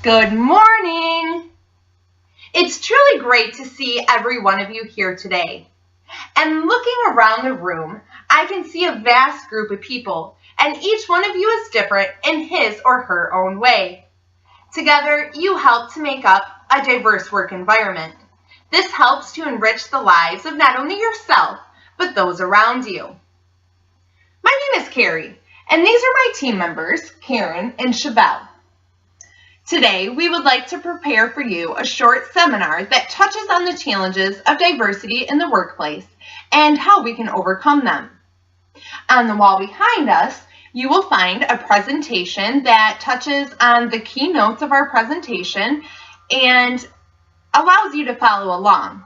Good morning! It's truly great to see every one of you here today. And looking around the room, I can see a vast group of people, and each one of you is different in his or her own way. Together, you help to make up a diverse work environment. This helps to enrich the lives of not only yourself, but those around you. My name is Carrie, and these are my team members, Karen and Chevelle. Today, we would like to prepare for you a short seminar that touches on the challenges of diversity in the workplace and how we can overcome them. On the wall behind us, you will find a presentation that touches on the key notes of our presentation and allows you to follow along.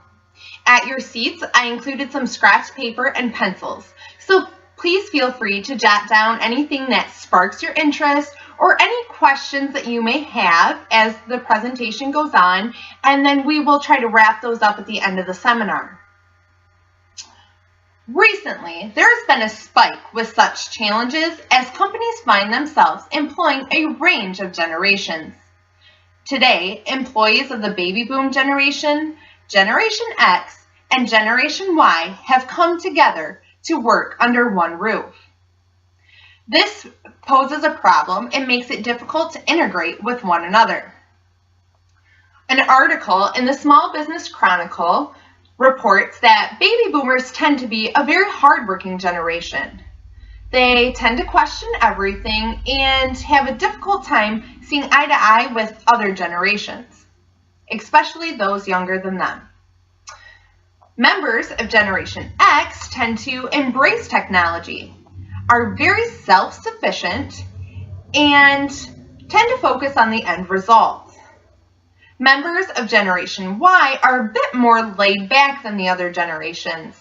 At your seats, I included some scratch paper and pencils, so please feel free to jot down anything that sparks your interest or any questions that you may have as the presentation goes on, and then we will try to wrap those up at the end of the seminar. Recently, there has been a spike with such challenges as companies find themselves employing a range of generations. Today, employees of the baby boom generation, Generation X, and Generation Y have come together to work under one roof. This poses a problem and makes it difficult to integrate with one another. An article in the Small Business Chronicle reports that baby boomers tend to be a very hardworking generation. They tend to question everything and have a difficult time seeing eye to eye with other generations, especially those younger than them. Members of Generation X tend to embrace technology, are very self-sufficient, and tend to focus on the end result. Members of Generation Y are a bit more laid back than the other generations.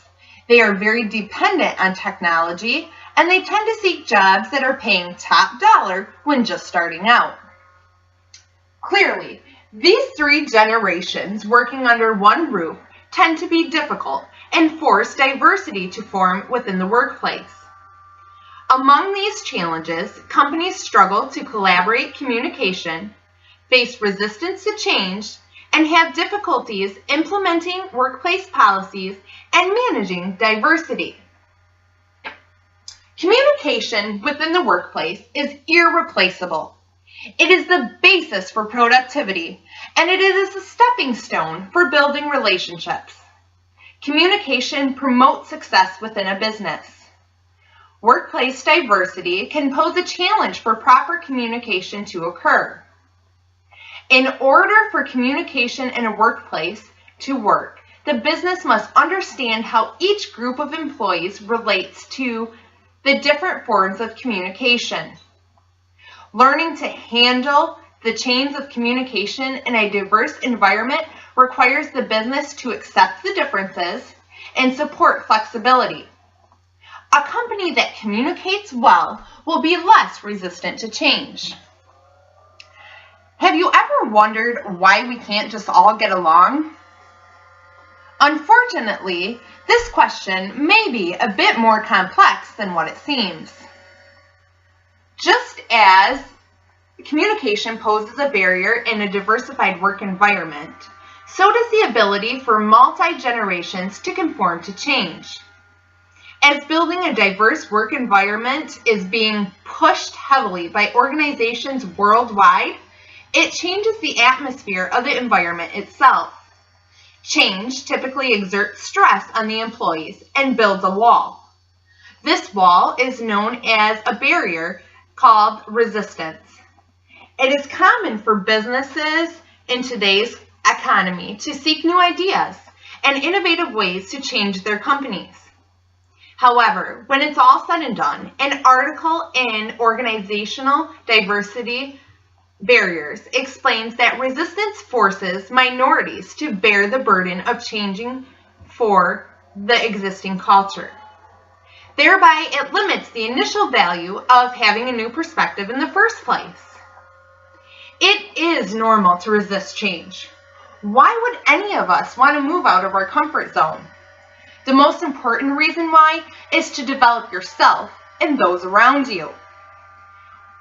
They are very dependent on technology, and they tend to seek jobs that are paying top dollar when just starting out. Clearly, these three generations working under one roof tend to be difficult and force diversity to form within the workplace. Among these challenges, companies struggle to collaborate communication, face resistance to change, and have difficulties implementing workplace policies and managing diversity. Communication within the workplace is irreplaceable. It is the basis for productivity, and it is a stepping stone for building relationships. Communication promotes success within a business. Workplace diversity can pose a challenge for proper communication to occur. In order for communication in a workplace to work, the business must understand how each group of employees relates to the different forms of communication. Learning to handle the chains of communication in a diverse environment requires the business to accept the differences and support flexibility. A company that communicates well will be less resistant to change. Have you ever wondered why we can't just all get along? Unfortunately, this question may be a bit more complex than what it seems. Just as communication poses a barrier in a diversified work environment, so does the ability for multi-generations to conform to change. As building a diverse work environment is being pushed heavily by organizations worldwide, it changes the atmosphere of the environment itself. Change typically exerts stress on the employees and builds a wall. This wall is known as a barrier called resistance. It is common for businesses in today's economy to seek new ideas and innovative ways to change their companies. However, when it's all said and done, an article in Organizational Diversity Barriers explains that resistance forces minorities to bear the burden of changing for the existing culture. Thereby, it limits the initial value of having a new perspective in the first place. It is normal to resist change. Why would any of us want to move out of our comfort zone? The most important reason why is to develop yourself and those around you.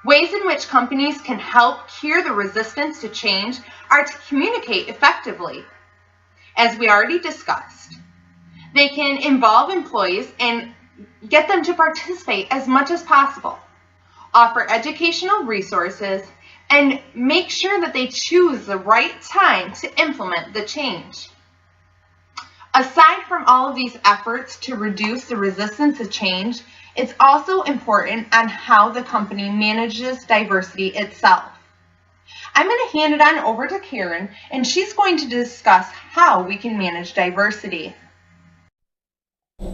Ways in which companies can help cure the resistance to change are to communicate effectively. As we already discussed, they can involve employees and get them to participate as much as possible, offer educational resources, and make sure that they choose the right time to implement the change. Aside from all of these efforts to reduce the resistance to change, it's also important on how the company manages diversity itself. I'm going to hand it on over to Karen, and she's going to discuss how we can manage diversity.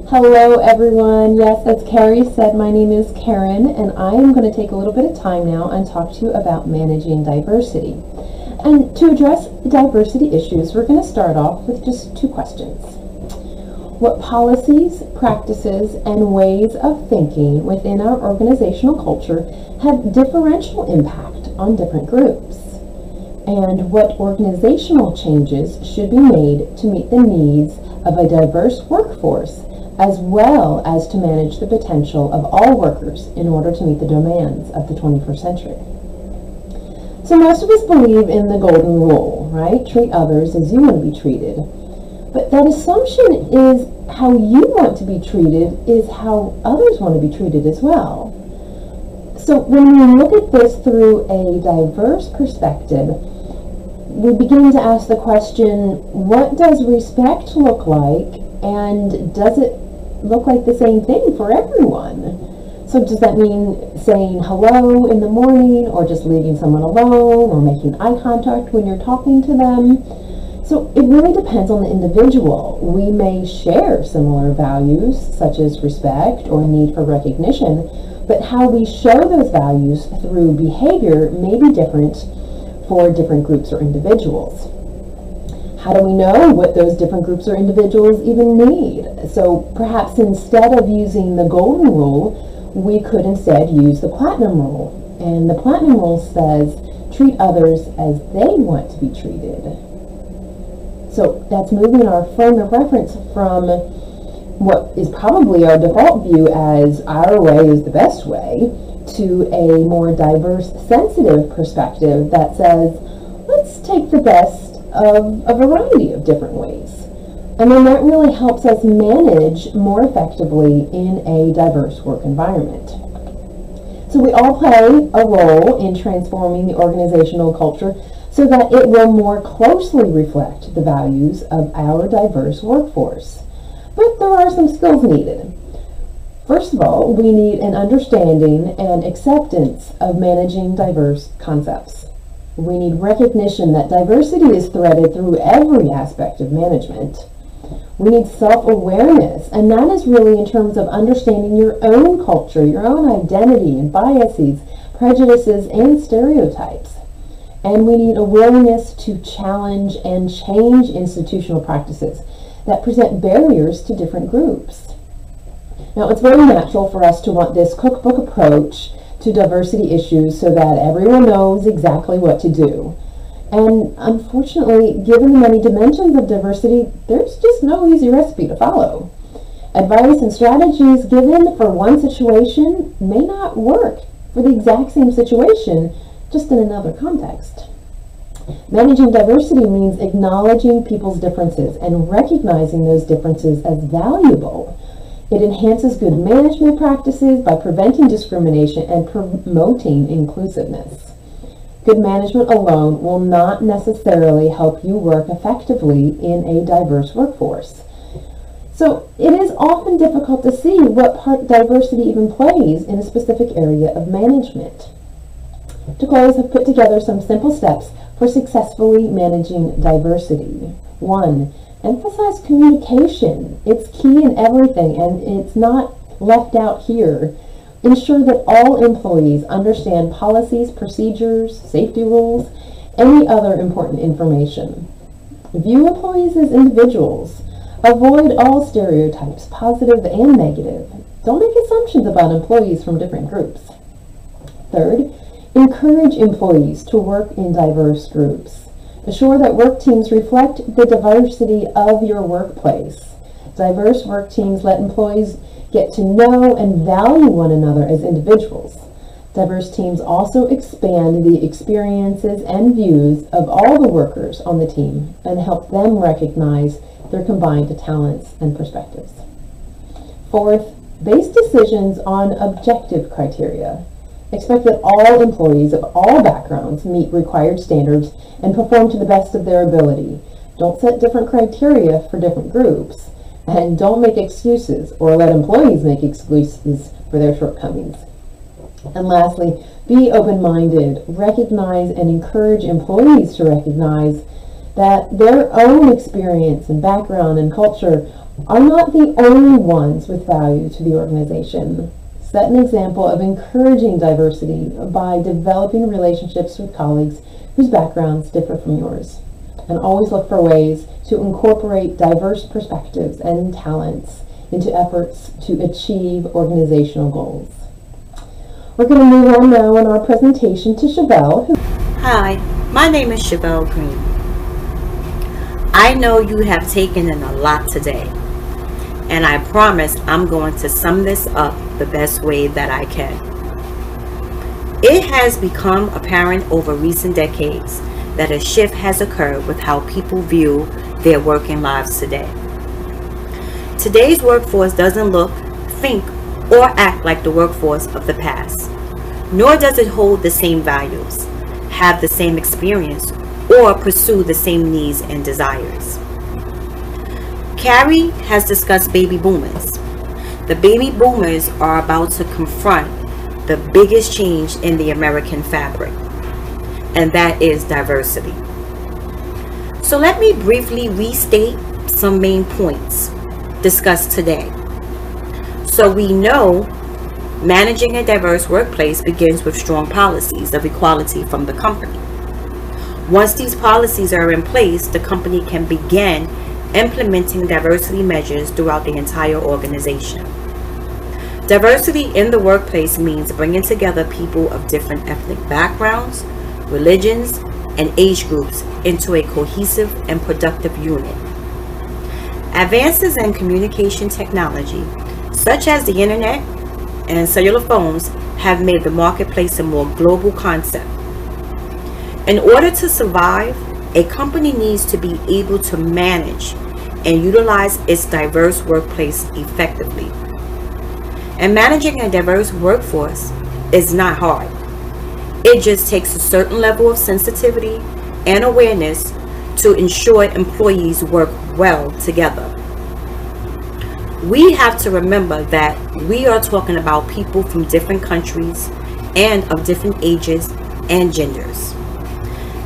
Hello everyone. Yes, as Carrie said, my name is Karen, and I am going to take a little bit of time now and talk to you about managing diversity. And to address diversity issues, we're going to start off with just two questions. What policies, practices, and ways of thinking within our organizational culture have differential impact on different groups? And what organizational changes should be made to meet the needs of a diverse workforce, as well as to manage the potential of all workers in order to meet the demands of the 21st century? So most of us believe in the golden rule, right? Treat others as you want to be treated. But that assumption is how you want to be treated is how others want to be treated as well. So when we look at this through a diverse perspective, we begin to ask the question, what does respect look like, and does it look like the same thing for everyone? So does that mean saying hello in the morning, or just leaving someone alone, or making eye contact when you're talking to them? So it really depends on the individual. We may share similar values, such as respect or need for recognition, but how we show those values through behavior may be different for different groups or individuals. How do we know what those different groups or individuals even need? So perhaps instead of using the golden rule, we could instead use the platinum rule. And the platinum rule says, treat others as they want to be treated. So that's moving our frame of reference from what is probably our default view as our way is the best way to a more diverse, sensitive perspective that says, let's take the best of a variety of different ways. And then that really helps us manage more effectively in a diverse work environment. So we all play a role in transforming the organizational culture so that it will more closely reflect the values of our diverse workforce. But there are some skills needed. First of all, we need an understanding and acceptance of managing diverse concepts. We need recognition that diversity is threaded through every aspect of management. We need self-awareness, and that is really in terms of understanding your own culture, your own identity and biases, prejudices, and stereotypes. And we need a willingness to challenge and change institutional practices that present barriers to different groups. Now, it's very natural for us to want this cookbook approach to diversity issues so that everyone knows exactly what to do. And unfortunately, given the many dimensions of diversity, there's just no easy recipe to follow. Advice and strategies given for one situation may not work for the exact same situation, just in another context. Managing diversity means acknowledging people's differences and recognizing those differences as valuable. It enhances good management practices by preventing discrimination and promoting inclusiveness. Good management alone will not necessarily help you work effectively in a diverse workforce. So it is often difficult to see what part diversity even plays in a specific area of management. To close, I've put together some simple steps for successfully managing diversity. 1. Emphasize communication. It's key in everything, and it's not left out here. Ensure that all employees understand policies, procedures, safety rules, any other important information. View employees as individuals. Avoid all stereotypes, positive and negative. Don't make assumptions about employees from different groups. 3rd, encourage employees to work in diverse groups. Assure that work teams reflect the diversity of your workplace. Diverse work teams let employees get to know and value one another as individuals. Diverse teams also expand the experiences and views of all the workers on the team and help them recognize their combined talents and perspectives. Fourth, base decisions on objective criteria. Expect that all employees of all backgrounds meet required standards and perform to the best of their ability. Don't set different criteria for different groups, and don't make excuses or let employees make excuses for their shortcomings. And lastly, be open-minded. Recognize and encourage employees to recognize that their own experience and background and culture are not the only ones with value to the organization. Set an example of encouraging diversity by developing relationships with colleagues whose backgrounds differ from yours. And always look for ways to incorporate diverse perspectives and talents into efforts to achieve organizational goals. We're going to move on now in our presentation to Chevelle. Hi, my name is Chevelle Green. I know you have taken in a lot today, and I promise I'm going to sum this up the best way that I can. It has become apparent over recent decades that a shift has occurred with how people view their working lives today. Today's workforce doesn't look, think, or act like the workforce of the past, nor does it hold the same values, have the same experience, or pursue the same needs and desires. Carrie has discussed baby boomers. The baby boomers are about to confront the biggest change in the American fabric, and that is diversity. So let me briefly restate some main points discussed today. So we know managing a diverse workplace begins with strong policies of equality from the company. Once these policies are in place, the company can begin implementing diversity measures throughout the entire organization. Diversity in the workplace means bringing together people of different ethnic backgrounds, religions, and age groups into a cohesive and productive unit. Advances in communication technology, such as the internet and cellular phones, have made the marketplace a more global concept. In order to survive, a company needs to be able to manage and utilize its diverse workplace effectively. And managing a diverse workforce is not hard. It just takes a certain level of sensitivity and awareness to ensure employees work well together. We have to remember that we are talking about people from different countries and of different ages and genders.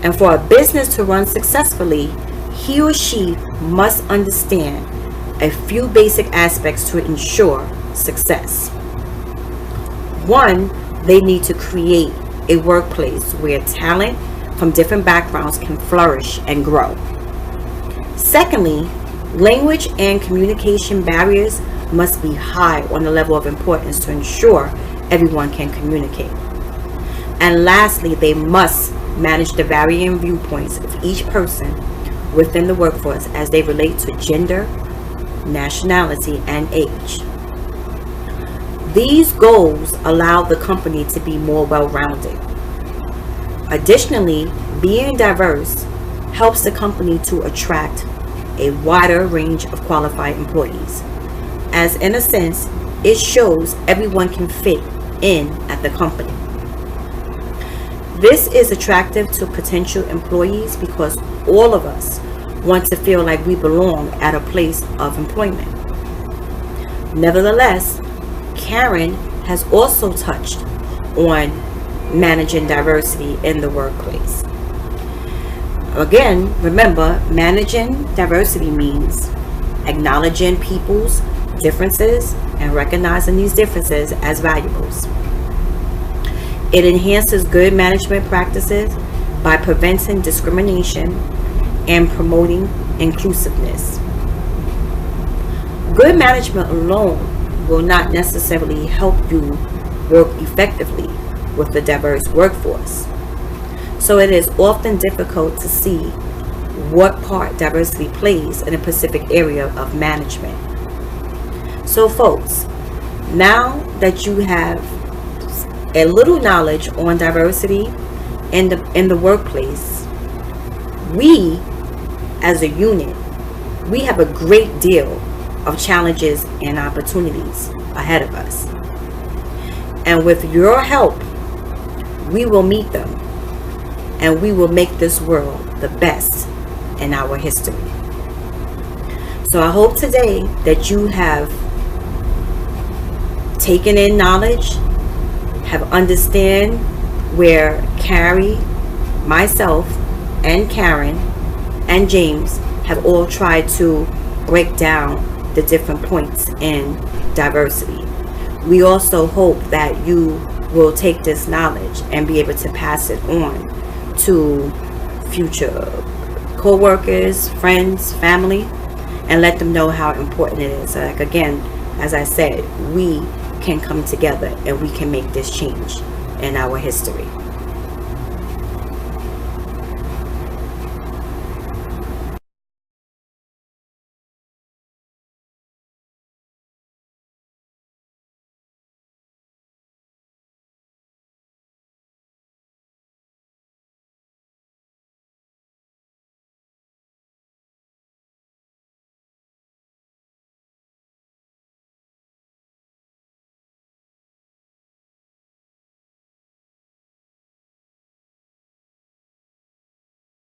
And for a business to run successfully, he or she must understand a few basic aspects to ensure success. One, they need to create a workplace where talent from different backgrounds can flourish and grow. Secondly, language and communication barriers must be high on the level of importance to ensure everyone can communicate. And lastly, they must manage the varying viewpoints of each person within the workforce as they relate to gender, nationality, and age. These goals allow the company to be more well-rounded. Additionally, being diverse helps the company to attract a wider range of qualified employees, as in a sense, it shows everyone can fit in at the company. This is attractive to potential employees because all of us want to feel like we belong at a place of employment. Nevertheless, Karen has also touched on managing diversity in the workplace. Again, remember, managing diversity means acknowledging people's differences and recognizing these differences as valuables. It enhances good management practices by preventing discrimination and promoting inclusiveness. Good management alone will not necessarily help you work effectively with the diverse workforce. So it is often difficult to see what part diversity plays in a specific area of management. So folks, now that you have a little knowledge on diversity in the workplace, we as a unit, we have a great deal of challenges and opportunities ahead of us. And with your help, we will meet them, and we will make this world the best in our history. So I hope today that you have taken in knowledge, have understand where Carrie, myself, and Karen, and James have all tried to break down the different points in diversity. We also hope that you will take this knowledge and be able to pass it on to future co-workers, friends, family, and let them know how important it is. Like, again, as I said, we can come together and we can make this change in our history.